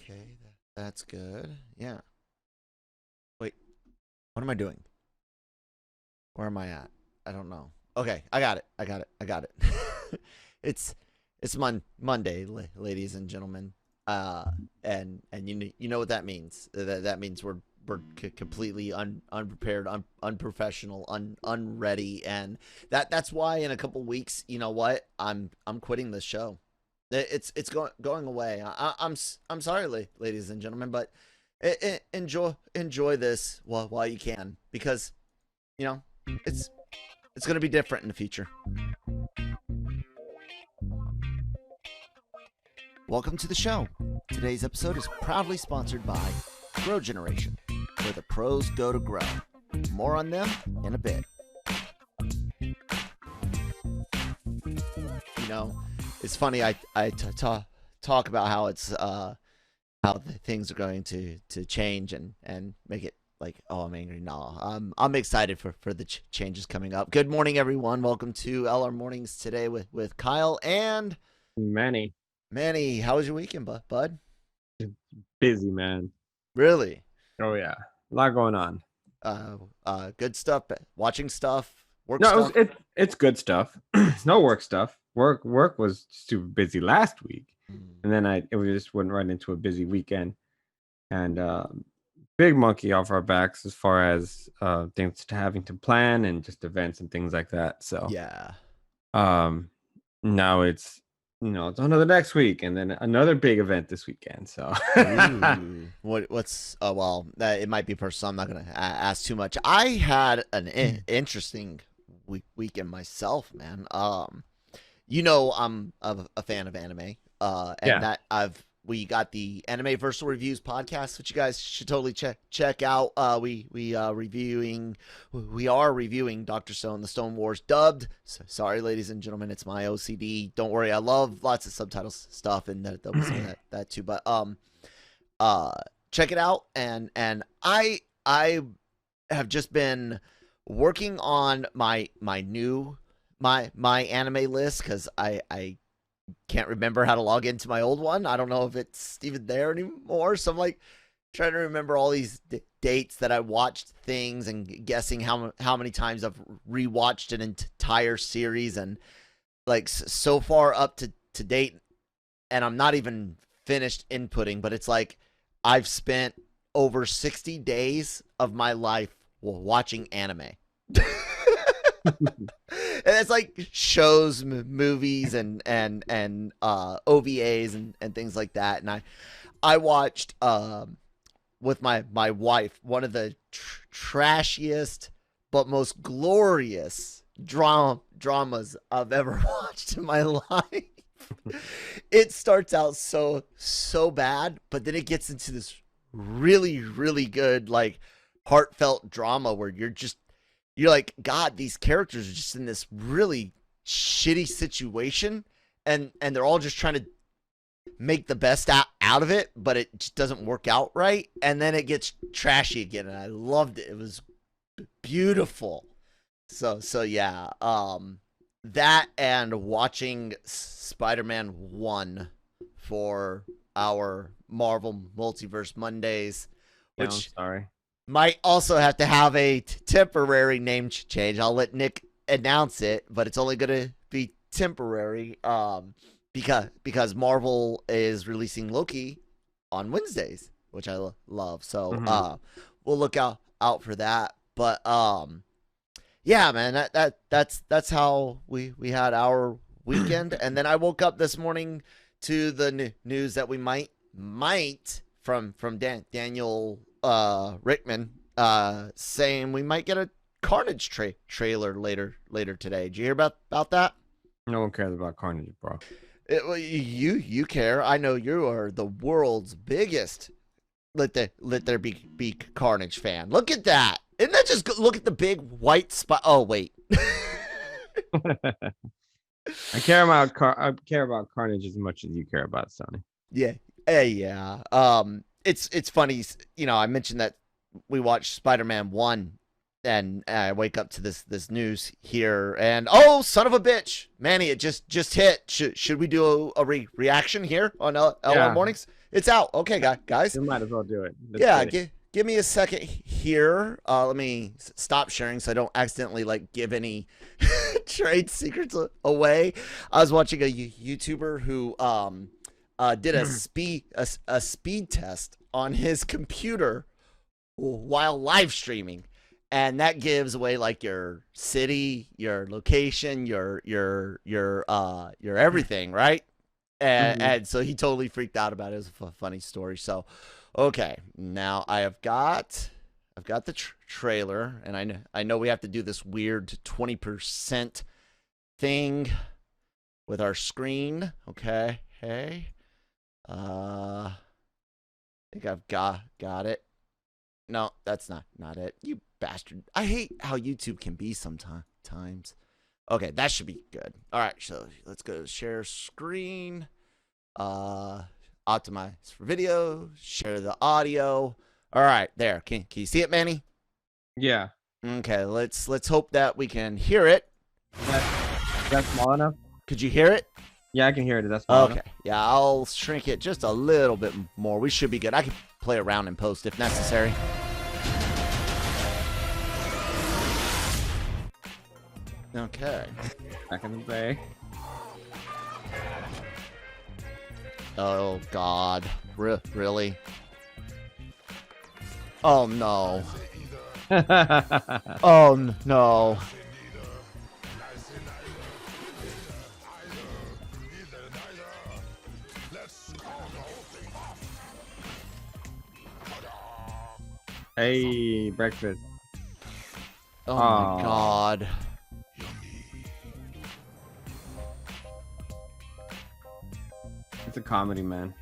Okay, that's good. Yeah. Wait, what am I doing? Where am I at? I don't know. Okay, I got it. I got it. it's Monday, ladies and gentlemen. Uh, and you know what that means. That means we're completely unprepared, unprofessional, unready, and that's why in a couple weeks, you know what? I'm quitting this show. It's going away. I'm sorry, ladies and gentlemen, but enjoy this while you can, because you know it's going to be different in the future. Welcome to the show. Today's episode is proudly sponsored by Grow Generation, where the pros go to grow. More on them in a bit. You know, it's funny. I talk about how it's how the things are going to change and make it like, oh, I'm angry. No, I'm excited for the changes coming up. Good morning, everyone. Welcome to LRMornings today with Kyle and Manny. Manny. How was your weekend, bud? Busy, man. Really? Oh yeah, a lot going on. Good stuff. Watching stuff. Work No, stuff. it's good stuff. No work stuff. Work was super busy last week, and then it just went right into a busy weekend, and big monkey off our backs as far as things to having to plan and just events and things like that. So Yeah. now it's on to the next week, and then another big event this weekend. So Ooh. What's well, it might be personal. I'm not gonna ask too much. I had an interesting weekend myself, man. I'm a fan of anime. And yeah. that we got the Anime Versal Reviews podcast, which you guys should totally check out. We are reviewing Dr. Stone, the Stone Wars dubbed. So, sorry, ladies and gentlemen, it's my OCD. Don't worry, I love lots of subtitles stuff, and that was that too. But check it out, and I have just been working on my anime list, because I can't remember how to log into my old one. I don't know if it's even there anymore. So I'm like trying to remember all these dates that I watched things and guessing how many times I've rewatched an entire series, and like so far up to date, and I'm not even finished inputting, but it's like I've spent over 60 days of my life watching anime. And it's like shows, movies, and OVAs and things like that. And I watched with my wife one of the trashiest but most glorious dramas I've ever watched in my life. It starts out so bad, but then it gets into this really good, like, heartfelt drama where you're like, God, these characters are just in this really shitty situation, and they're all just trying to make the best out of it, but it just doesn't work out right. And then it gets trashy again, and I loved it. It was beautiful. So yeah, that and watching Spider-Man 1 for our Marvel Multiverse Mondays, which sorry. might also have to have a temporary name change. I'll let Nick announce it, but it's only going to be temporary because Marvel is releasing Loki on Wednesdays, which I love. So we'll look out for that. But yeah, man, that's how we had our weekend. And then I woke up this morning to the news that we might from Daniel Rickman saying we might get a Carnage trailer later today. Did you hear about that? No one cares about Carnage, bro. Well, you care. I know you are the world's biggest Let There Be Carnage fan. Look at that. Isn't that just good? Look at the big white spot. Oh wait. I care about Carnage as much as you care about Sony. Yeah. Yeah. It's funny. I mentioned that we watched Spider-Man 1, and I wake up to this news here, and oh, son of a bitch, Manny, it just hit. Should we do a reaction here on LR Mornings? It's out. Okay, guys. You might as well do it. Let's Yeah, get it. give me a second here. Let me stop sharing so I don't accidentally like give any trade secrets away. I was watching a YouTuber who did a speed test on his computer while live streaming, and that gives away like your city, your location, your everything, right? And so he totally freaked out about it. It was a funny story. So, okay, now I've got the trailer, and I know we have to do this weird 20% thing with our screen. Okay, hey, I think I've got it. No, that's not it. You bastard! I hate how YouTube can be sometimes. Okay, that should be good. All right, so let's go to share screen. Optimize for video. Share the audio. All right, there. Can you see it, Manny? Yeah. Okay, let's hope that we can hear it. That's small enough? Could you hear it? Yeah, I can hear it. That's small enough. Okay. Yeah, I'll shrink it just a little bit more. We should be good. I can play around and post if necessary. Okay. Back in the day. Oh, God. Really? Oh, no. Oh, no. Hey, breakfast. Oh, my God. It's a comedy, man.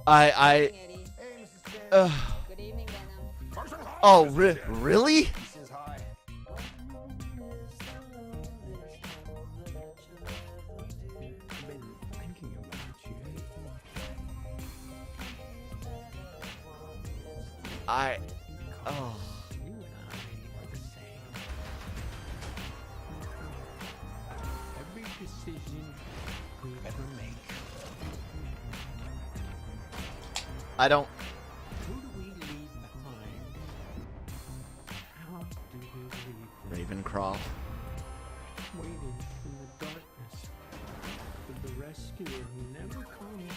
Good evening, Venom. Oh, really? Oh. You and I are the same. Every decision we ever make. I don't. Who do we leave behind? How do we leave Ravencroft. waiting in the darkness for the rescuer who never comes?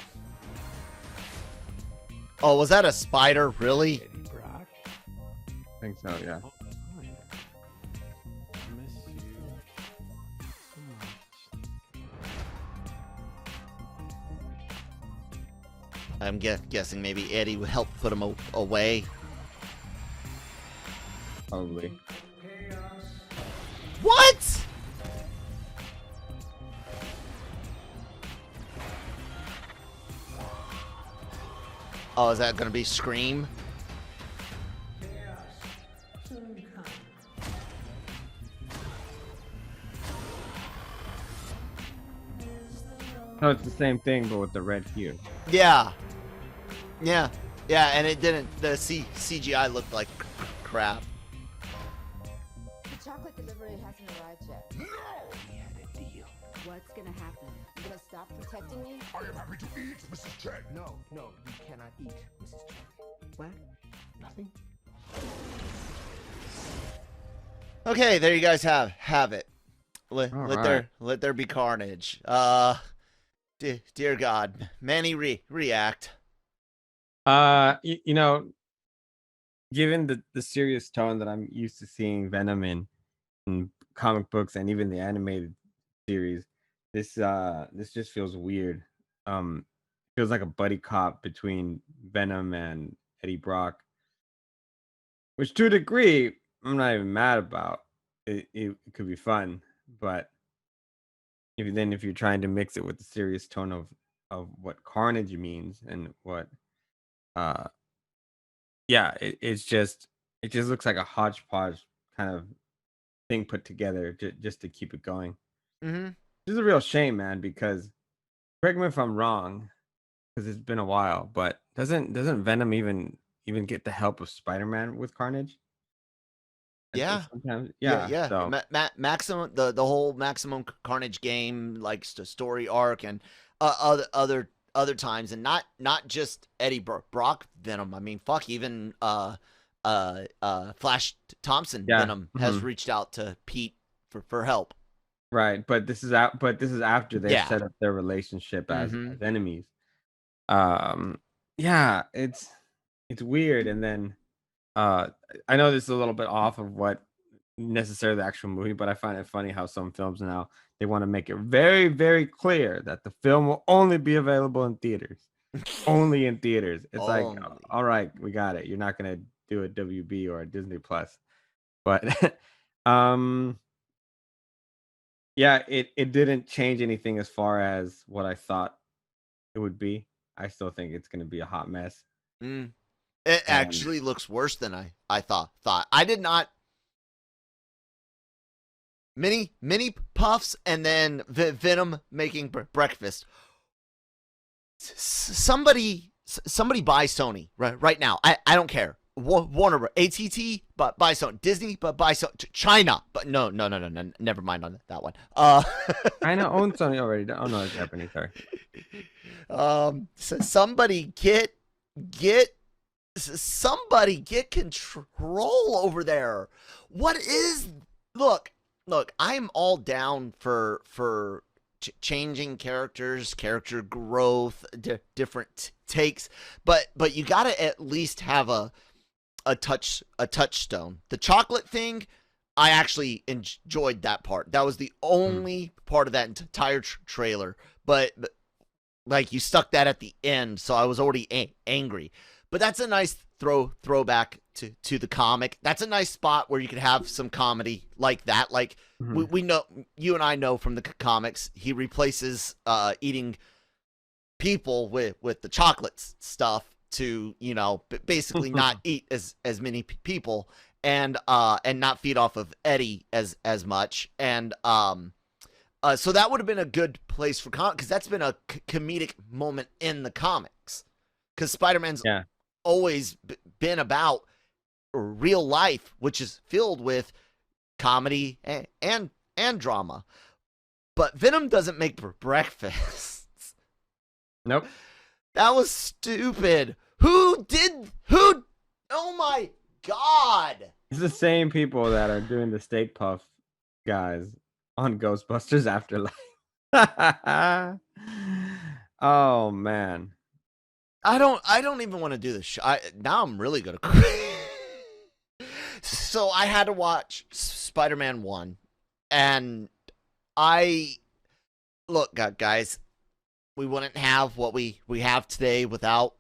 Oh, was that a spider? Really? Eddie Brock. I think so, yeah. All the time. I miss you so much. I'm guessing maybe Eddie would help put him away. Probably. What? Oh, is that gonna be Scream? No, it's the same thing, but with the red hue. Yeah. Yeah. Yeah, and it didn't. The CGI looked like crap. The chocolate delivery hasn't arrived yet. We had a deal. What's gonna happen? You gonna stop protecting me? I am happy to eat, Mrs. Chen. No, you cannot eat, Mrs. Chen. What? Nothing? Okay, there you guys have it. Let right. there be carnage. Dear God, Manny react. You know, given the serious tone that I'm used to seeing Venom in comic books and even the animated series, this just feels weird. Feels like a buddy cop between Venom and Eddie Brock, which to a degree I'm not even mad about. It could be fun, but if you're trying to mix it with the serious tone of what Carnage means and what it just looks like a hodgepodge kind of thing put together just to keep it going. Mm-hmm. This is a real shame, man, because correct me if I'm wrong, because it's been a while, but doesn't Venom even get the help of Spider-Man with Carnage? Yeah. Sometimes, Yeah. So Maximum the whole Maximum Carnage game, like story arc and other other times, and not just Eddie Brock Venom. I mean, fuck, even Flash Thompson Venom has reached out to Pete for help. Right, but this is after they set up their relationship as enemies. Yeah, it's weird. And then I know this is a little bit off of what necessarily the actual movie, but I find it funny how some films now they want to make it very, very clear that the film will only be available in theaters. Only in theaters. It's like, all right, we got it. You're not gonna do a WB or a Disney Plus. But yeah, it didn't change anything as far as what I thought it would be. I still think it's gonna be a hot mess. It actually looks worse than I thought. I did not. Mini puffs and then Venom making breakfast. Somebody buy Sony right now. I don't care. Warner, ATT, but buy Sony. Disney, but buy Sony. China, but no. Never mind on that one. China owns Sony already. Oh no, it's Japanese. Sorry. So somebody get control over there. What is look? I'm all down for changing characters, character growth, different takes, but you gotta at least have a touchstone. The chocolate thing, I actually enjoyed that part. That was the only part of that entire trailer. But like you stuck that at the end, so I was already angry. But that's a nice throwback to the comic. That's a nice spot where you could have some comedy like that. Like we know, you and I know from the comics, he replaces eating people with the chocolate stuff to, you know, basically not eat as many people and not feed off of Eddie as much. And so that would have been a good place for comic, because that's been a comedic moment in the comics, because Spider-Man's always been about real life, which is filled with comedy and drama. But Venom doesn't make breakfast. Nope. That was stupid. Who? Oh my God. It's the same people that are doing the steak puff guys on Ghostbusters Afterlife. Oh man. I don't even want to do this. Now I'm really gonna quit. So I had to watch Spider-Man 1, and look, guys, we wouldn't have what we have today without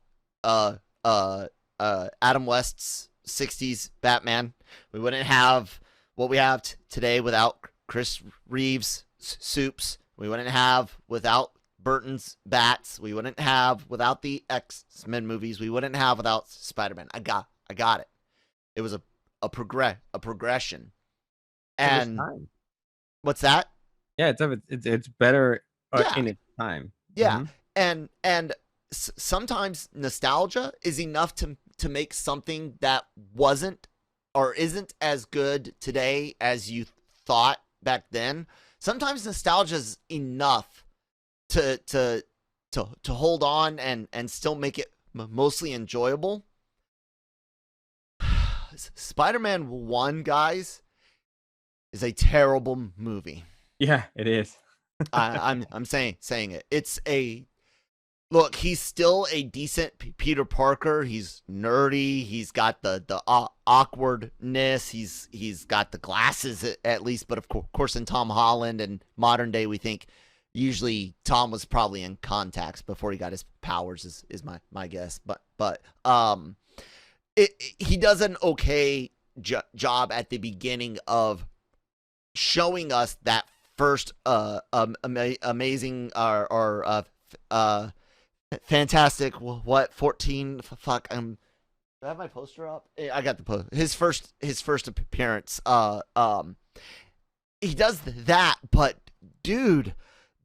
Adam West's 60s Batman. We wouldn't have what we have today without Chris Reeves' Soups. We wouldn't have without Burton's Bats. We wouldn't have without the X-Men movies. We wouldn't have without Spider-Man. I got it. It was a progression. And what's that? Yeah, it's better in its time. Yeah. And sometimes nostalgia is enough to make something that wasn't or isn't as good today as you thought back then. Sometimes nostalgia is enough to hold on and still make it mostly enjoyable. Spider-Man 1, guys, is a terrible movie. Yeah, it is. I'm saying it. It's a look. He's still a decent Peter Parker. He's nerdy. He's got the awkwardness. He's got the glasses at least. But of course, in Tom Holland and modern day, we think usually Tom was probably in contacts before he got his powers. Is my guess. But he does an okay job at the beginning of showing us that first amazing or fantastic 14 fuck do I have my poster up? I got the poster. His first appearance. He does that, but dude,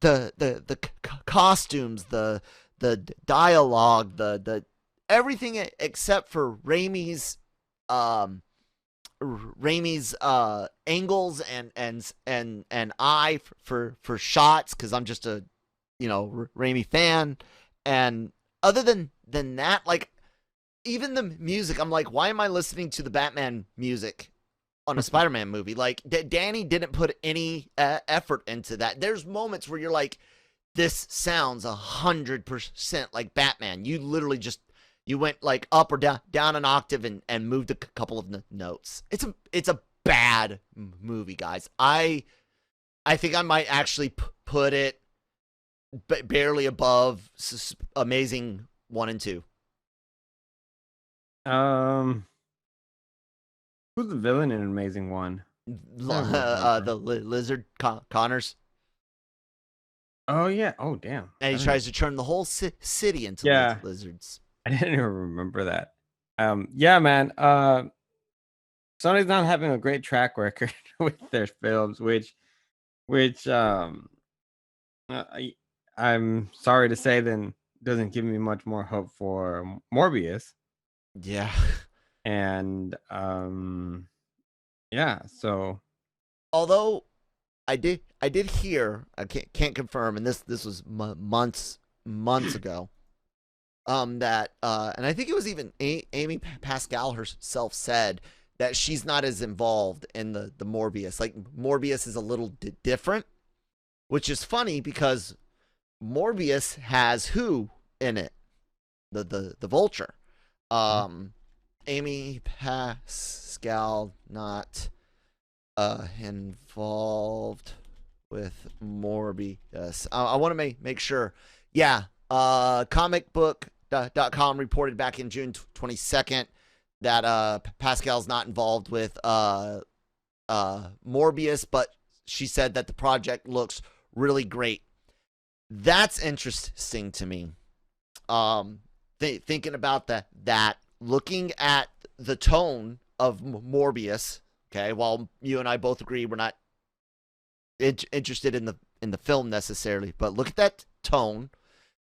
the costumes, the dialogue, the everything except for Raimi's angles and eye for shots, because I'm just a Raimi fan, And other than that, like even the music, I'm like, why am I listening to the Batman music on a Spider-Man movie? Like Danny didn't put any effort into that. There's moments where you're like, this sounds 100% like Batman. You literally just you went like up or down an octave and moved a couple of notes. It's a bad movie, guys. I think I might actually put it barely above Amazing 1 and 2. Who's the villain in Amazing One? The lizard Connors. Oh yeah. Oh damn. And he tries to turn the whole city into Yeah. lizards. I didn't even remember that. Yeah, man. Sony's not having a great track record with their films, which I'm sorry to say, then doesn't give me much more hope for Morbius. Yeah. And yeah, so Although I did hear, I can't confirm, and this was months ago. That and I think it was even Amy Pascal herself said that she's not as involved in the Morbius. Like Morbius is a little different, which is funny because Morbius has who in it? The Vulture. Amy Pascal not involved with Morbius. I want to make sure. Yeah. Comicbook.com reported back in June 22nd that Pascal's not involved with Morbius, but she said that the project looks really great. That's interesting to me. Thinking about that, looking at the tone of Morbius. Okay, while you and I both agree we're not interested in the film necessarily, but look at that tone.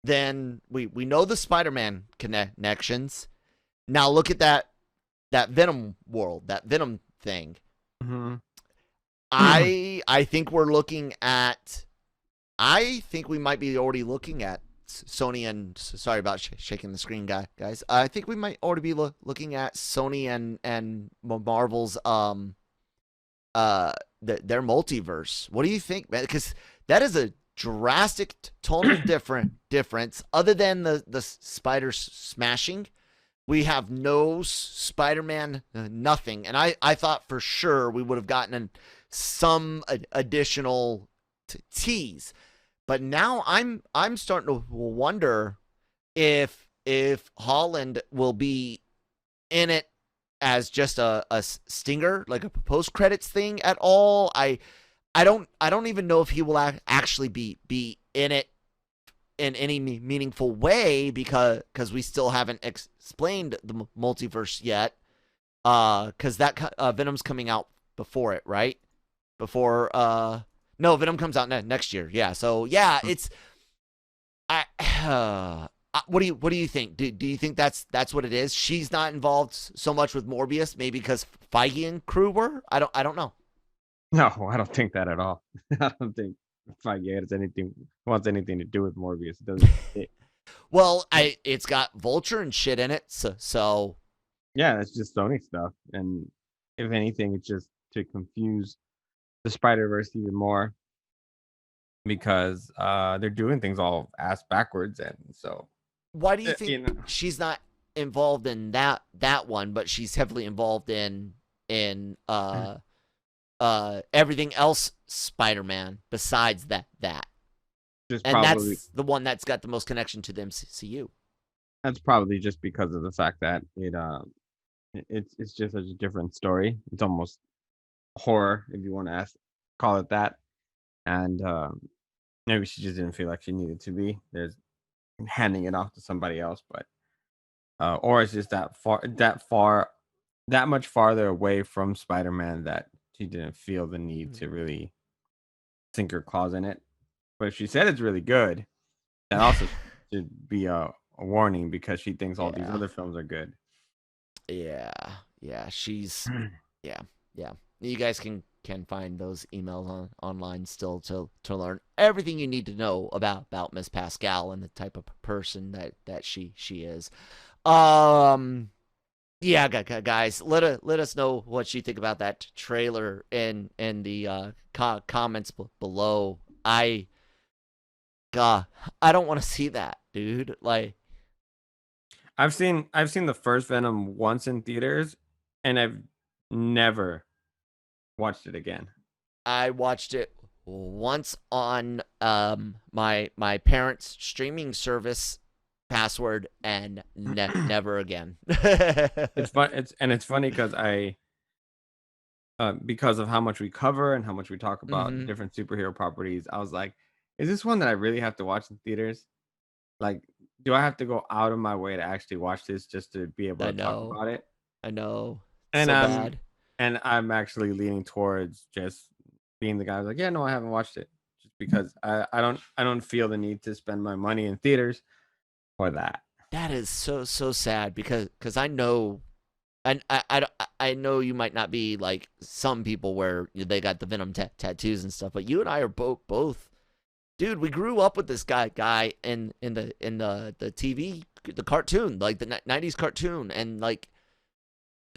Then we know the Spider-Man connections. Now look at that Venom world, that Venom thing. mm-hmm. I think we're looking at. I think we might be already looking at Sony and sorry about shaking the screen, guys. I think we might already be looking at Sony and Marvel's their multiverse. What do you think, man? Because that is a drastic tonal difference. Other than the spider smashing, we have no Spider-Man, nothing. And I thought for sure we would have gotten some additional tease. But now I'm starting to wonder if Holland will be in it as just a stinger, like a post credits thing at all. I don't even know if he will actually be in it in any meaningful way because we still haven't explained the multiverse yet. Because that Venom's coming out before it, right? Before no, Venom comes out next year. Yeah, so yeah, it's what do you think? Do you think that's what it is? She's not involved so much with Morbius, maybe because Feige and crew were. I don't know. No, I don't think that at all. I don't think Feige wants anything to do with Morbius. It doesn't. Well, it's got Vulture and shit in it, so yeah, it's just Sony stuff, and if anything, it's just to confuse the Spider-Verse even more because they're doing things all ass backwards, and so. Why do you think she's not involved in that one, but she's heavily involved in everything else Spider-Man besides that? Just and probably, that's the one that's got the most connection to the MCU. That's probably just because of the fact that it's just such a different story. It's almost horror, if you want to call it that. And maybe she just didn't feel like she needed to be. There's handing it off to somebody else, but or it's just that much farther away from Spider-Man that she didn't feel the need to really sink her claws in it. But if she said it's really good, that also should be a warning because she thinks all these other films are good. Yeah, she's yeah. You guys can can find those emails online still to learn everything you need to know about Miss Pascal and the type of person that she is. Yeah, guys, let us know what you think about that trailer in the comments below. I don't want to see that, dude. Like, I've seen the first Venom once in theaters, and I've never watched it again. I watched it once on my parents' streaming service password and never again. It's fun. It's funny because because of how much we cover and how much we talk about different superhero properties, I was like, is this one that I really have to watch in theaters? Like, do I have to go out of my way to actually watch this just to be able to talk about it? I know. And so bad. And I'm actually leaning towards just being the guy who's like, yeah, no, I haven't watched it, just because I don't feel the need to spend my money in theaters for that. That is so sad because I know, and I know you might not be like some people where they got the Venom tattoos and stuff, but you and I are both. Dude, we grew up with this guy in the TV, the cartoon, like the 90s cartoon, and like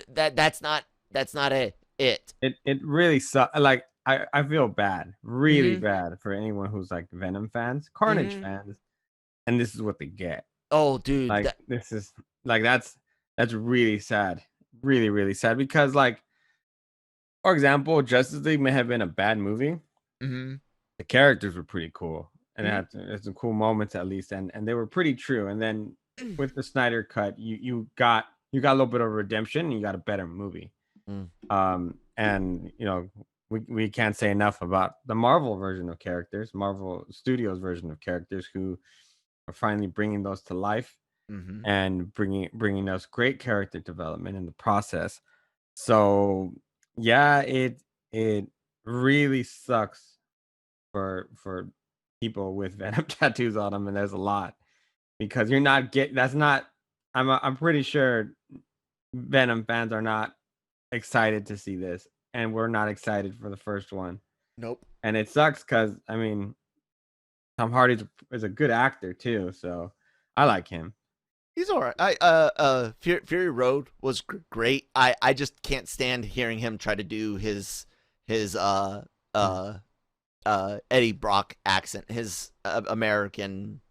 that's not it. It really sucks. Like, I feel bad, really bad for anyone who's like Venom fans, Carnage fans, and this is what they get. Oh, dude, like this is like that's really sad, really sad, because like, for example, Justice League may have been a bad movie. The characters were pretty cool, and it had some cool moments at least, and they were pretty true. And then with the Snyder cut, you got a little bit of redemption, and you got a better movie. And you know, we can't say enough about the Marvel version of characters, Marvel Studios version of characters, who are finally bringing those to life and bringing us great character development in the process. So yeah, it really sucks for people with Venom tattoos on them, and there's a lot, because you're not I'm pretty sure Venom fans are not excited to see this, and we're not excited for the first one. Nope. And it sucks because, I mean, Tom Hardy is a good actor too, so I like him. He's all right. Fury Road was great. I just can't stand hearing him try to do his Eddie Brock accent, his American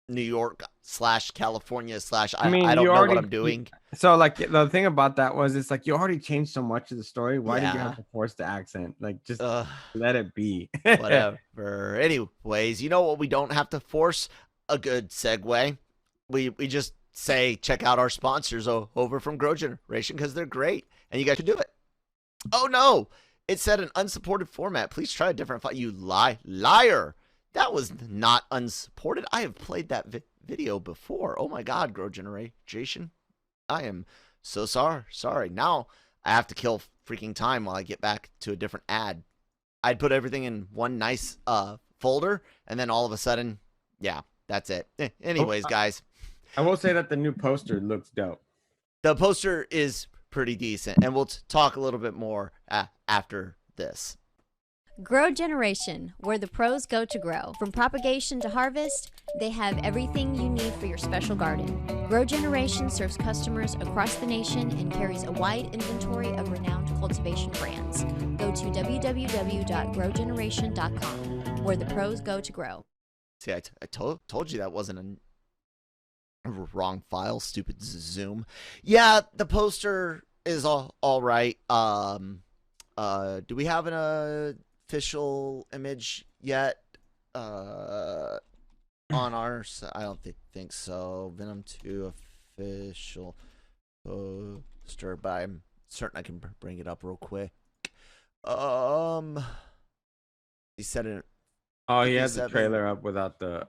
New York / California / I don't know what I'm doing. So like, the thing about that was, it's like, you already changed so much of the story. Why did you have to force the accent? Like, just let it be. Whatever. Anyways, you know what we don't have to force? A good segue. We just say, check out our sponsors over from Grow Generation, because they're great and you guys should do it. Oh no, it said an unsupported format. Please try a different file. You liar. That was not unsupported. I have played that video before. Oh my God, Grow Generation. I am so sorry. Now I have to kill freaking time while I get back to a different ad. I'd put everything in one nice folder, and then all of a sudden, yeah, that's it. Anyways, guys. I will say that the new poster looks dope. The poster is pretty decent, and we'll talk a little bit more after this. Grow Generation, where the pros go to grow. From propagation to harvest, they have everything you need for your special garden. Grow Generation serves customers across the nation and carries a wide inventory of renowned cultivation brands. Go to www.growgeneration.com, where the pros go to grow. See, I told you that wasn't a wrong file. Stupid Zoom. Yeah, the poster is all right. Do we have an official image yet on our side? I don't think so. Venom 2 official poster, but I'm certain I can bring it up real quick. He said it. Oh, he has the trailer up without the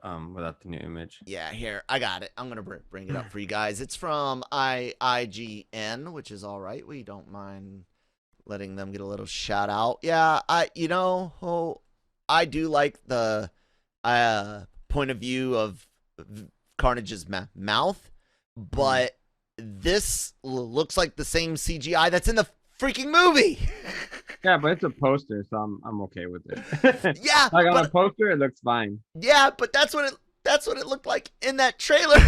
new image. Yeah, here, I got it. I'm gonna bring it up for you guys. It's from IGN, which is all right. We don't mind letting them get a little shout out. Yeah, I do like the point of view of Carnage's mouth, but this looks like the same CGI that's in the freaking movie. Yeah, but it's a poster, so I'm okay with it. Yeah, Like on a but poster, it looks fine. yeah, but that's what it looked like in that trailer.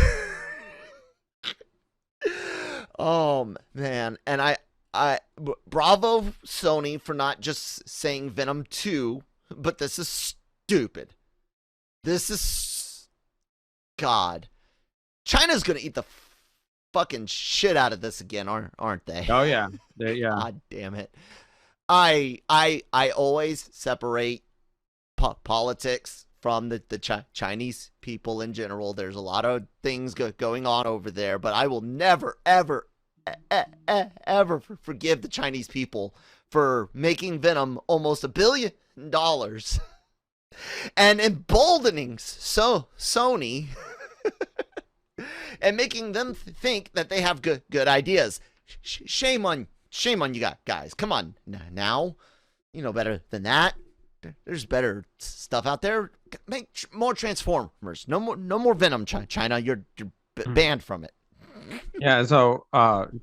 Oh man, and bravo Sony for not just saying Venom 2, but this is stupid. This is God. China's gonna eat the fucking shit out of this again, aren't they? Oh yeah, yeah. God damn it. I always separate politics from the Chinese people in general. There's a lot of things going on over there, but I will never, ever, ever forgive the Chinese people for making Venom almost $1 billion and emboldening Sony and making them think that they have good ideas. Shame on you guys. Come on now, you know better than that. There's better stuff out there. Make more Transformers. No more Venom, China. You're banned from it. Yeah, so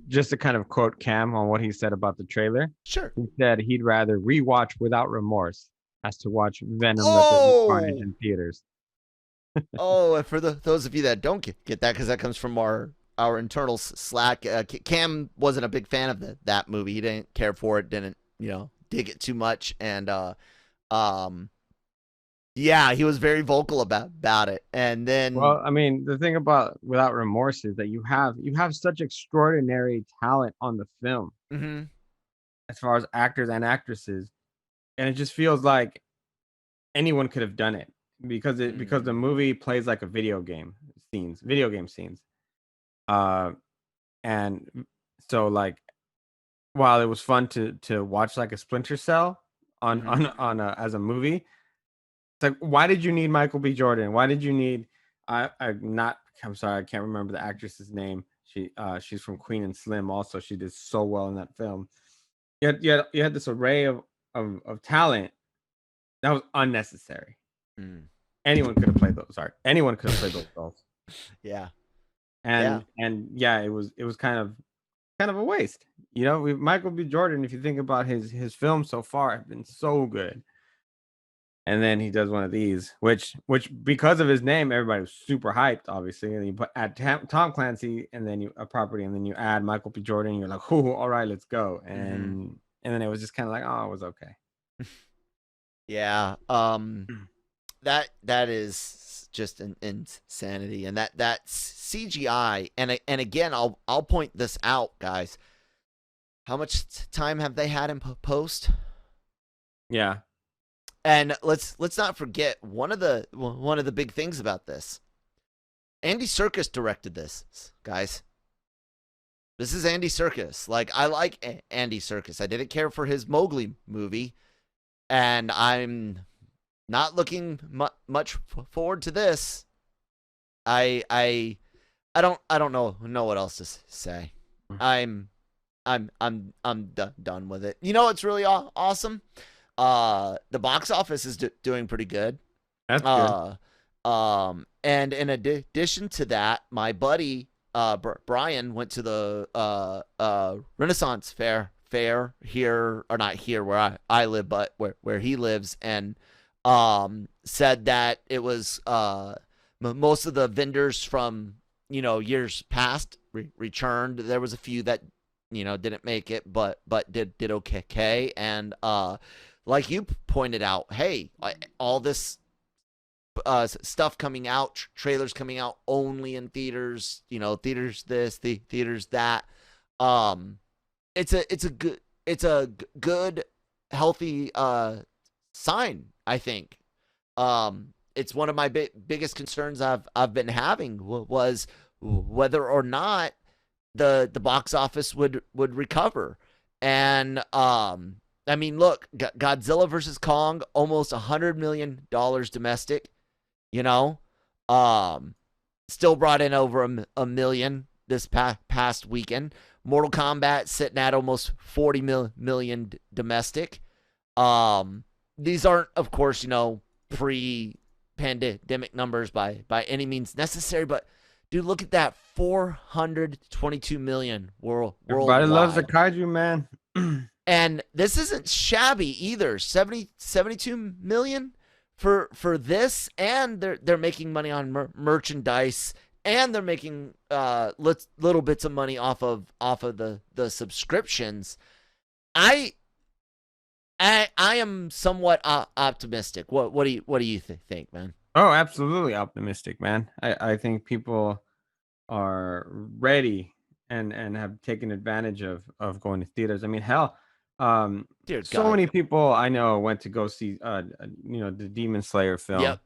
just to kind of quote Cam on what he said about the trailer. Sure. He said he'd rather rewatch without remorse as to watch Venom Oh! Carnage in theaters. Oh, and for those of you that don't get that, because that comes from our internal Slack, Cam wasn't a big fan of that movie. He didn't care for it, didn't dig it too much, and yeah, he was very vocal about it. And then, well, I mean, the thing about Without Remorse is that you have such extraordinary talent on the film, mm-hmm. as far as actors and actresses, and it just feels like anyone could have done it because the movie plays like a video game scenes, and so like while it was fun to watch like a Splinter Cell on as a movie, it's like, why did you need Michael B. Jordan? Why did you need I'm sorry, I can't remember the actress's name. She's from Queen and Slim also. She did so well in that film. You had this array of talent that was unnecessary. Anyone could have played those. Anyone could have played those roles. Yeah. And yeah, it was kind of a waste. Michael B. Jordan, if you think about his films so far, have been so good. And then he does one of these, which because of his name, everybody was super hyped, obviously. And you add Tom Clancy, and then a property, and then you add Michael B. Jordan. You're like, oh, all right, let's go. And then it was just kind of like, oh, it was okay. Yeah. That is just an insanity, and that CGI. And again, I'll point this out, guys. How much time have they had in post? Yeah. And let's not forget one of the big things about this. Andy Serkis directed this, guys. This is Andy Serkis. Like, I like Andy Serkis. I didn't care for his Mowgli movie, and I'm not looking much forward to this. I don't know what else to say. I'm done with it. You know what's really awesome? The box office is doing pretty good. That's good. And in addition to that, my buddy Brian went to the Renaissance Fair here, or not here where I live, but where he lives, and said that it was most of the vendors from years past returned. There was a few that didn't make it, but did okay. And like you pointed out, hey, all this stuff coming out, trailers coming out only in theaters, theaters this, theaters that. It's a good healthy sign, I think. It's one of my biggest concerns I've been having was whether or not the box office would recover. And I mean, look, Godzilla versus Kong, almost $100 million domestic. Still brought in over a million this past weekend. Mortal Kombat sitting at almost 40 million domestic. These aren't, of course, pre-pandemic numbers by any means necessary, but dude, look at that, 422 million worldwide. Everybody loves the kaiju, man. And this isn't shabby either. 72 million for this, and they're making money on merchandise, and they're making little bits of money off of the subscriptions. I am somewhat optimistic. What do you think, man? Oh, absolutely optimistic, man. I think people are ready and have taken advantage of going to theaters. I mean, hell, Dear so God. many people I know went to go see the Demon Slayer film. Yep.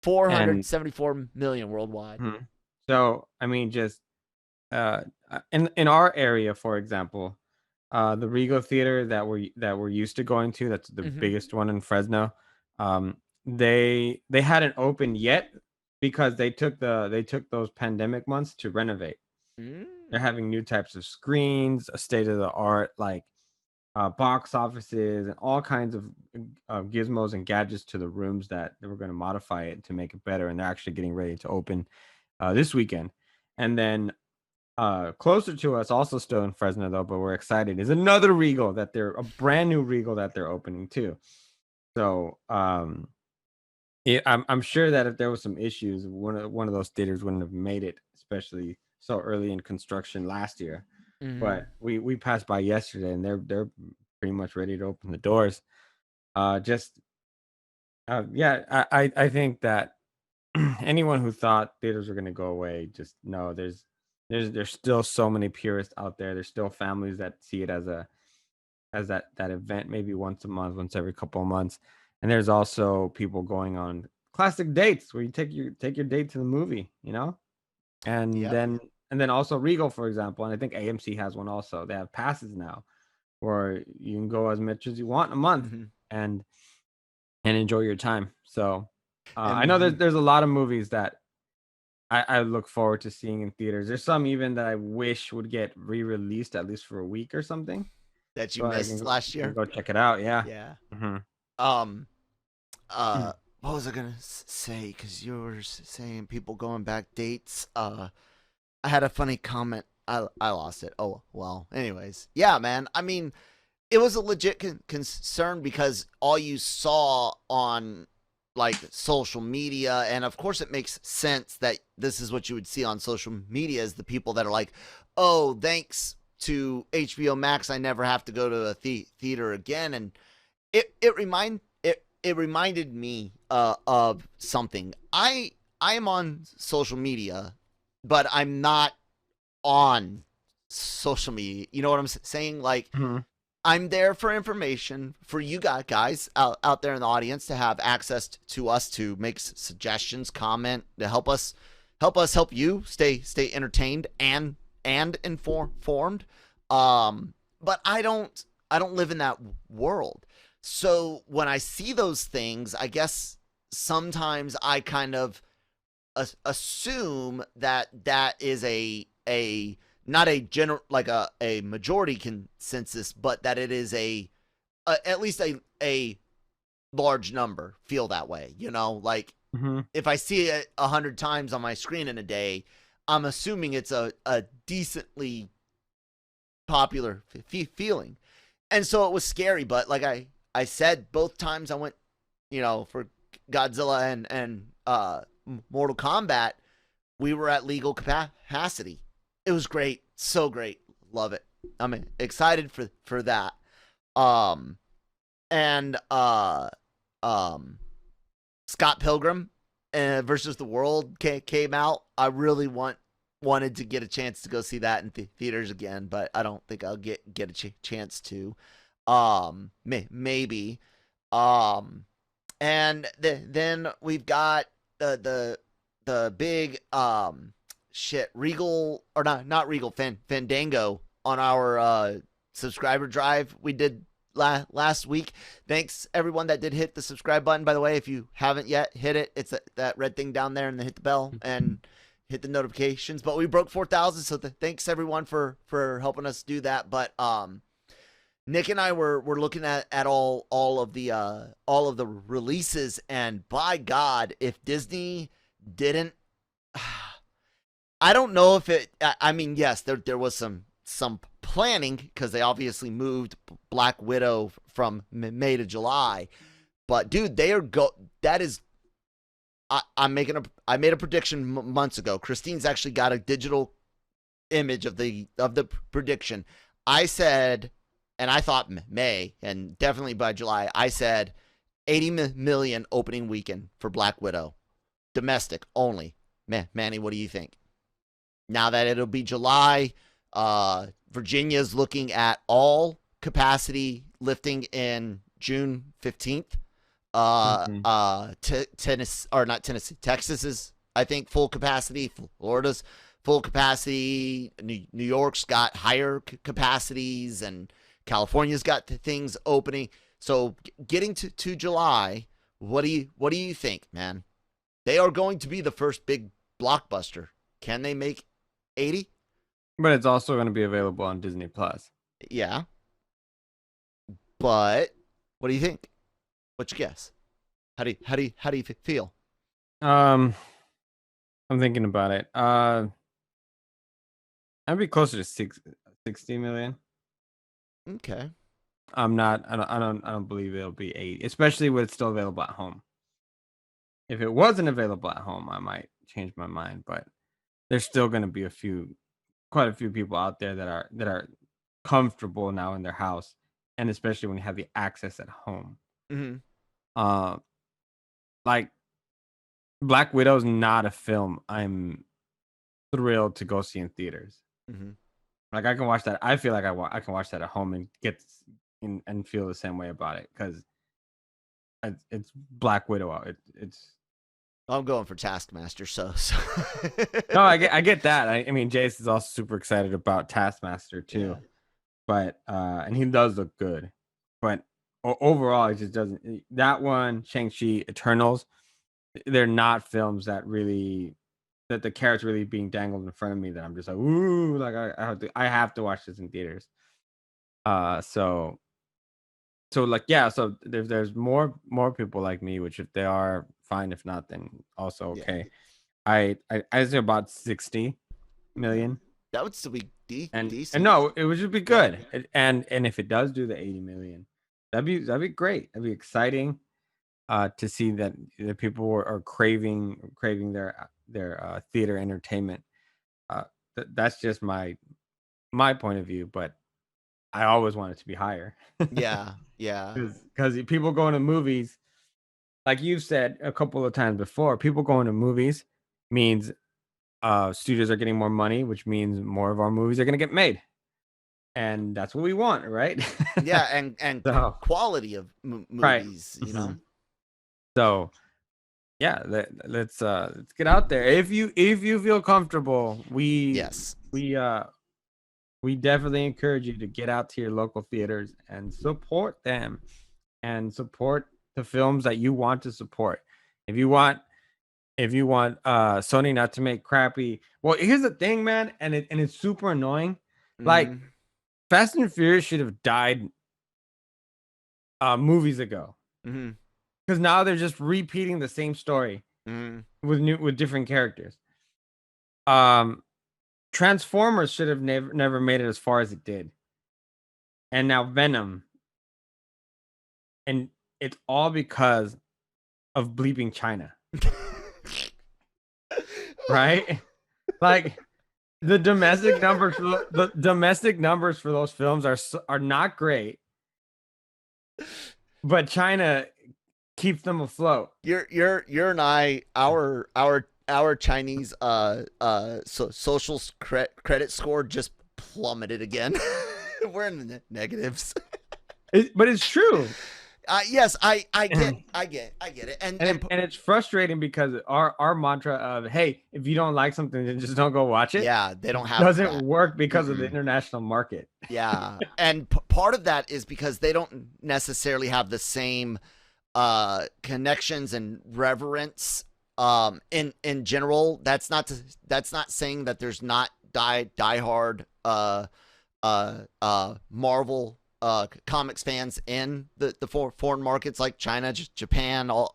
474 million worldwide. Mhm. So I mean, just in our area, for example, the Regal Theater that we're used to going to, that's the biggest one in Fresno. They hadn't opened yet because they took those pandemic months to renovate. They're having new types of screens, a state of the art like box offices, and all kinds of gizmos and gadgets to the rooms that they were going to modify it to make it better. And they're actually getting ready to open this weekend. And then closer to us, also still in Fresno though, but we're excited, is another Regal a brand new Regal that they're opening too. So I'm sure that if there was some issues, one of those theaters wouldn't have made it, especially so early in construction last year. But we passed by yesterday, and they're pretty much ready to open the doors. I think that anyone who thought theaters were going to go away, just know there's still so many purists out there. There's still families that see it as that event, maybe once a month, once every couple of months. And there's also people going on classic dates where you take your date to the movie, and then also Regal, for example, and I think AMC has one also. They have passes now where you can go as much as you want in a month and enjoy your time. So I know there's a lot of movies that I look forward to seeing in theaters. There's some even that I wish would get re-released at least for a week or something. That you missed last year. Go check it out. Yeah. Yeah. What was I gonna say? Because you were saying people going back dates. I had a funny comment. I lost it. Oh well. Anyways, yeah, man. I mean, it was a legit concern because all you saw on like social media, and of course it makes sense that this is what you would see on social media, is the people that are like, oh, thanks to HBO Max, I never have to go to a theater again. And it reminded me of something. I am on social media, but I'm not on social media. You know what I'm saying? Like, I'm there for information for you guys out there in the audience to have access to us, to make suggestions, comment, to help us help you stay entertained and informed. But I don't live in that world. So when I see those things, I guess sometimes I kind of assume that is a not a general, like a majority consensus, but that it is at least a large number feel that way. Like if I see it 100 times on my screen in a day, I'm assuming it's a decently popular feeling. And so it was scary, but like I said, both times I went, for Godzilla and Mortal Kombat, we were at legal capacity. It was great. So great. Love it. I'm excited for that. Scott Pilgrim versus the World came out. I really wanted to get a chance to go see that in theaters again, but I don't think I'll get a chance to. Maybe. And then we've got the big Regal, or not Regal, Fandango on our subscriber drive we did last week. Thanks everyone that did hit the subscribe button. By the way, if you haven't yet, hit it. It's that red thing down there, and then hit the bell and hit the notifications. But we broke 4,000, so thanks everyone for helping us do that. But Nick and I were looking at all of the releases, and by God, if Disney didn't, I don't know if it. I mean, yes, there was some planning, because they obviously moved Black Widow from May to July. But dude, they are that is. I made a prediction months ago. Christine's actually got a digital image of the prediction. I said, and I thought May, and definitely by July, I said 80 million opening weekend for Black Widow, domestic only. Manny, what do you think? Now that it'll be July, Virginia's looking at all capacity lifting in June 15th. Tennessee, or not Tennessee, Texas is, I think, full capacity. Florida's full capacity. New York's got higher capacities, and California's got things opening. So getting to July, what do you think, man? They are going to be the first big blockbuster. Can they make 80? But it's also going to be available on Disney Plus. Yeah. But what do you think? What's your guess? How do you feel? I'm thinking about it. I'd be closer to 60 million. Okay. I don't believe it'll be 80, especially when it's still available at home. If it wasn't available at home, I might change my mind, but there's still going to be quite a few people out there that are comfortable now in their house, and especially when you have the access at home. Mm-hmm. Like Black Widow's not a film I'm thrilled to go see in theaters. Mm-hmm. Like I can watch that. I feel like I can watch that at home and and feel the same way about it, because it's Black Widow. It's. I'm going for Taskmaster, so. No, I get that. I mean, Jace is also super excited about Taskmaster too, Yeah. but and he does look good, but overall, it just doesn't. That one, Shang-Chi, Eternals, they're not films that the carrot's really being dangled in front of me that I'm just like, ooh, like I have to watch this in theaters. So like, yeah, so there's more people like me, which if they are fine, if not, then also okay. Yeah. I say about 60 million. That would still be decent. And no, it would just be good. And if it does do the 80 million, that'd be great. That'd be exciting to see that the people are craving their theater entertainment. That's just my point of view, but I always want it to be higher. Yeah. Because people going to movies, like you've said a couple of times before, people going to movies means studios are getting more money, which means more of our movies are going to get made, and that's what we want, right? Yeah, and So, quality of movies, right. you know. So, yeah, let's get out there. If you feel comfortable, we definitely encourage you to get out to your local theaters and support them, and support the films that you want to support. If you want Sony not to make crappy, well, here's the thing, man, and it's super annoying. Mm-hmm. Like Fast and Furious should have died movies ago, because now they're just repeating the same story with different characters. Transformers should have never made it as far as it did, and now Venom, and it's all because of bleeping China. Right? Like the domestic numbers for those films are not great, but China keeps them afloat. You're and I, our Chinese social credit score just plummeted again. We're in the negatives. But it's true. Yes, I get it, and it's frustrating because our mantra of, hey, if you don't like something, then just don't go watch it. Yeah, they don't have doesn't that. work because of the international market. Yeah, and part of that is because they don't necessarily have the same connections and reverence in general. That's not saying that there's not diehard Marvel comics fans in the foreign markets like China, Japan, all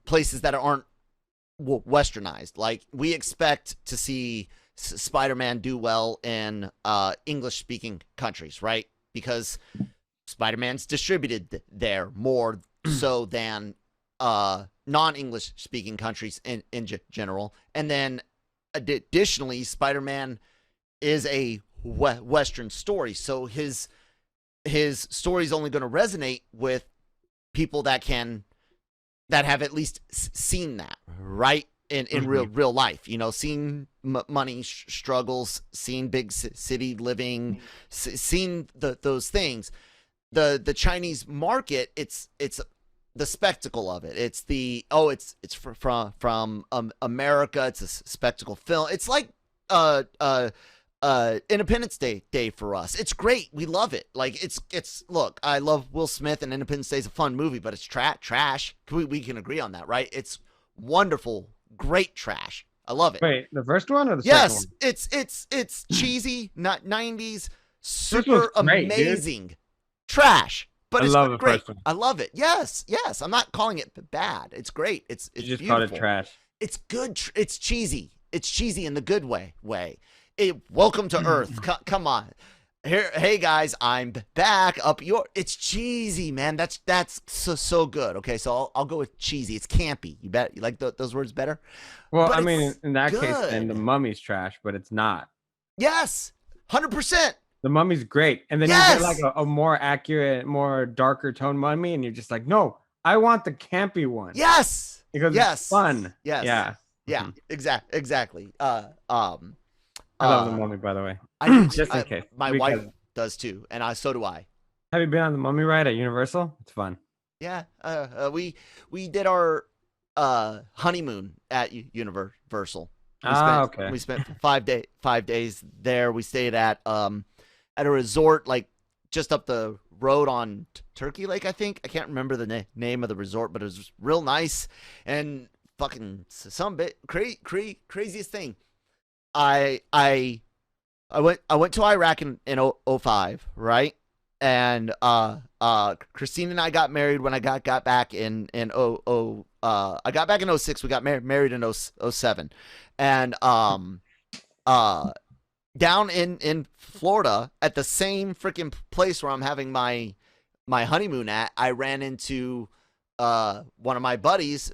places that aren't westernized. Like we expect to see Spider-Man do well in English-speaking countries, right? Because Spider-Man's distributed there more so than non-English speaking countries in general. And then additionally, Spider-Man is a Western story, so his story is only going to resonate with people that have at least seen that, right? In real life, seen money struggles, seen big city living, seen those things. The Chinese market, it's the spectacle of it. It's it's from America. It's a spectacle film. It's like Independence Day for us. It's great. We love it. Like it's look, I love Will Smith, and Independence Day is a fun movie, but it's trash. We can agree on that, right? It's wonderful, great trash. I love it. Wait, the first one or the second one? Yes, it's cheesy, not 90s, First super one's great, amazing. Dude. Trash. But I it's love the great. first one. I love it. Yes. I'm not calling it bad. It's great. It's You just beautiful. called it trash. It's good. It's cheesy. It's cheesy in the good way. Welcome to Earth. Come on. Here, hey guys, I'm back. It's cheesy, man. That's so good. Okay, so I'll go with cheesy. It's campy. You bet. You like those words better? Well, But I mean, in that case, good. then the Mummy's trash, but it's not. Yes, 100%. The Mummy's great, and then you Yes! get like a more accurate, more darker tone Mummy, and you're just like, no, I want the campy one. Yes, because yes, it's fun. Yes, Yeah, yeah, exactly. I love the Mummy, by the way. Just in case. My because- wife does too, and so do I. Have you been on the Mummy ride at Universal? It's fun. Yeah, we did our honeymoon at Universal. Okay. We spent 5 days there. We stayed at a resort like just up the road on Turkey Lake, I think. I can't remember the name of the resort, but it was real nice and fucking some bit craziest thing. I went to Iraq in 2005, right? And Christine and I got married when I got back in I got back in 2006. We got married in 2007. And down in Florida at the same freaking place where I'm having my honeymoon at, I ran into one of my buddies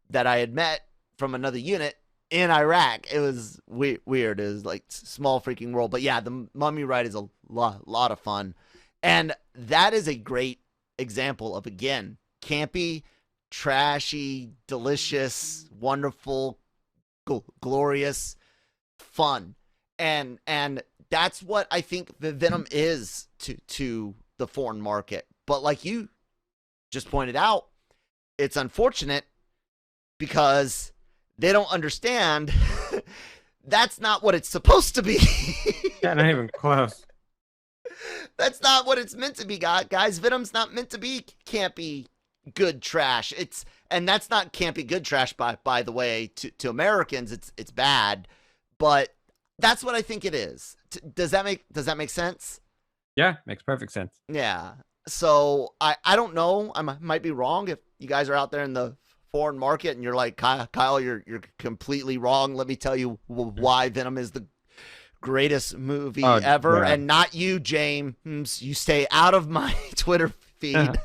that I had met from another unit in Iraq. It was weird. It was like small freaking world. But yeah, the Mummy ride is a lot of fun. And that is a great example of, again, campy, trashy, delicious, wonderful, glorious, fun. And that's what I think the Venom is to the foreign market. But like you just pointed out, it's unfortunate because they don't understand that's not what it's supposed to be. Yeah, not even close. That's not what it's meant to be, guys. Venom's not meant to be campy, good trash. And that's not campy, good trash. By the way, to Americans, it's bad. But that's what I think it is. Does that make sense? Yeah, makes perfect sense. Yeah. So I don't know. I might be wrong. If you guys are out there in the foreign market and you're like, Kyle, you're completely wrong. Let me tell you why Venom is the greatest movie ever, yeah. And not you, James. You stay out of my Twitter feed.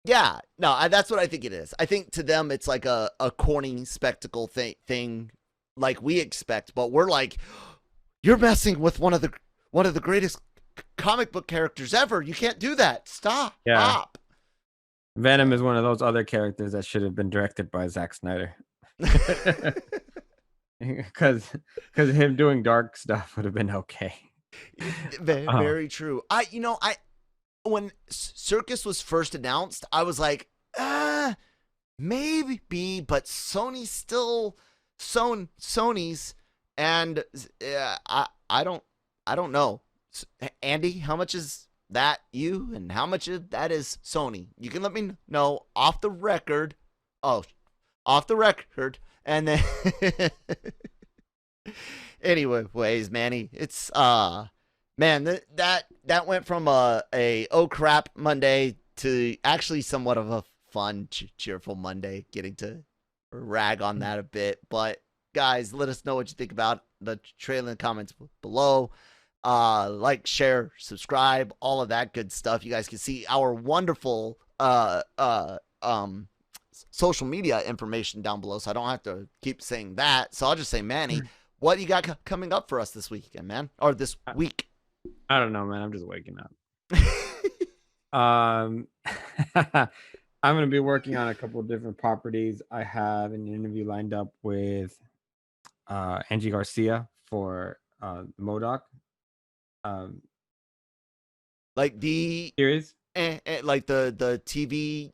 Yeah, no, that's what I think it is. I think to them it's like a corny spectacle thing, like we expect, but we're like, you're messing with one of the greatest comic book characters ever. You can't do that. Stop. Yeah. Stop. Venom is one of those other characters that should have been directed by Zack Snyder. Because him doing dark stuff would have been okay. Very true. When Circus was first announced, I was like, maybe, but Sony's still Sony's, and I don't know. Andy, how much is that you, and how much of that is Sony? You can let me know off the record. Oh, off the record, and then anyways, Manny, it's man, that went from a oh crap Monday to actually somewhat of a fun, cheerful Monday, getting to rag on that a bit. But guys, let us know what you think about the trailer in the comments below. Like, share, subscribe, all of that good stuff. You guys can see our wonderful social media information down below, so I don't have to keep saying that. So I'll just say, Manny, what you got coming up for us this weekend, man, or this week? I don't know, man. I'm just waking up. I'm gonna be working on a couple of different properties. I have an interview lined up with Angie Garcia for the MODOK Like the series. like the TV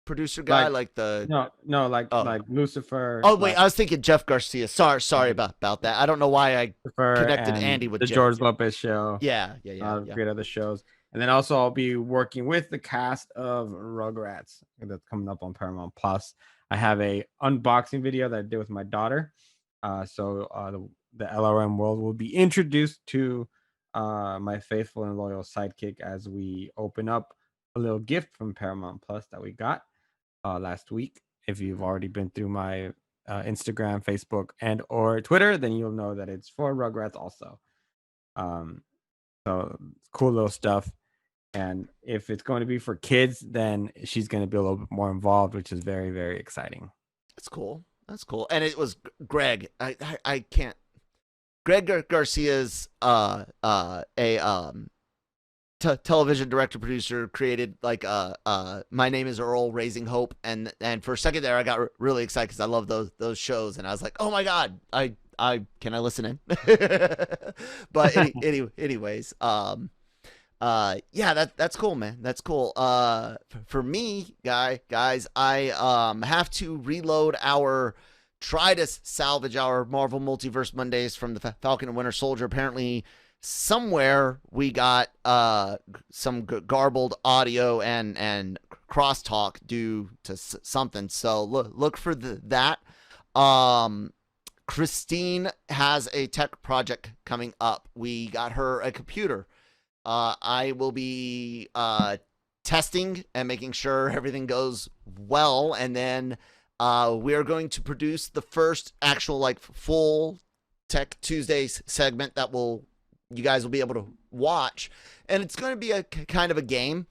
producer guy, like the no, like Lucifer. Oh wait, I was thinking Jeff Garcia. Sorry about that. I don't know why I Lucifer connected and Andy with the Jeff. George Lopez show. Yeah. Great other shows. And then also I'll be working with the cast of Rugrats that's coming up on Paramount Plus. I have a unboxing video that I did with my daughter. So the LRM world will be introduced to my faithful and loyal sidekick as we open up a little gift from Paramount Plus that we got last week. If you've already been through my Instagram, Facebook, and or Twitter, then you'll know that it's for Rugrats also. So cool little stuff. And if it's going to be for kids, then she's going to be a little bit more involved, which is very, very exciting. That's cool. And it was Greg. I can't. Greg Garcia's television director producer, created like My Name Is Earl, Raising Hope, and for a second there I got really excited because I love those shows, and I was like, oh my god, I can I listen in? But anyways, yeah, that's cool, man. That's cool. For me, guys, I have to reload try to salvage our Marvel Multiverse Mondays from the Falcon and Winter Soldier. Apparently somewhere we got some garbled audio and crosstalk due to something. So look for that. Christine has a tech project coming up. We got her a computer. I will be testing and making sure everything goes well, and then we are going to produce the first actual like full Tech Tuesdays segment that you guys will be able to watch, and it's going to be a kind of a game.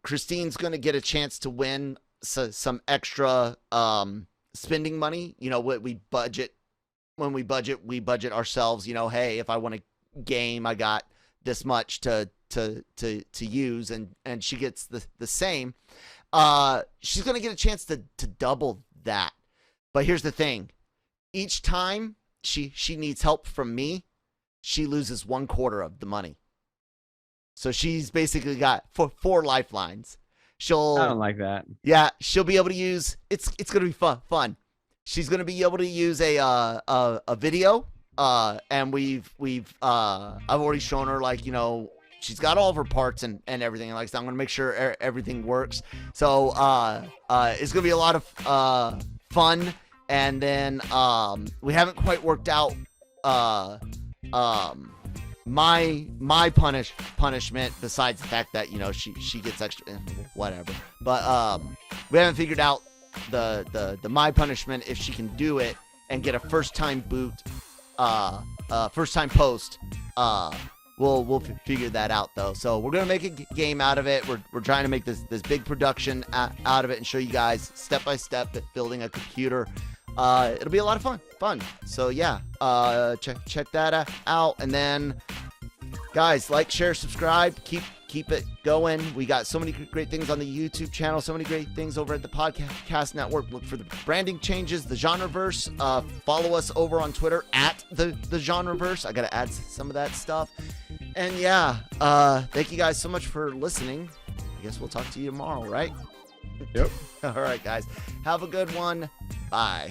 Christine's going to get a chance to win some extra spending money. You know, what we budget. When we budget ourselves. You know, hey, if I want a game, I got this much to use, and she gets the same. She's gonna get a chance to double that. But here's the thing: each time she needs help from me, she loses 1/4 of the money. So she's basically got four lifelines. I don't like that. Yeah, she'll be able to use. It's gonna be fun. She's gonna be able to use a video. And I've already shown her, like, you know, she's got all of her parts and everything. Like, so I'm gonna make sure everything works. So it's gonna be a lot of fun. And then we haven't quite worked out my punishment, besides the fact that, you know, she gets extra whatever. But we haven't figured out the my punishment, if she can do it and get a first time boot. First time post. We'll figure that out though. So we're gonna make a game out of it. We're trying to make this big production out of it and show you guys step by step building a computer. It'll be a lot of fun. So yeah, check that out. And then guys, like, share, subscribe, keep it going. We got so many great things on the YouTube channel, so many great things over at the podcast network. Look for the branding changes, the Genreverse. Follow us over on Twitter at the Genreverse. I gotta add some of that stuff. And yeah, thank you guys so much for listening. I guess we'll talk to you tomorrow, right? Yep. All right, guys, have a good one. Bye.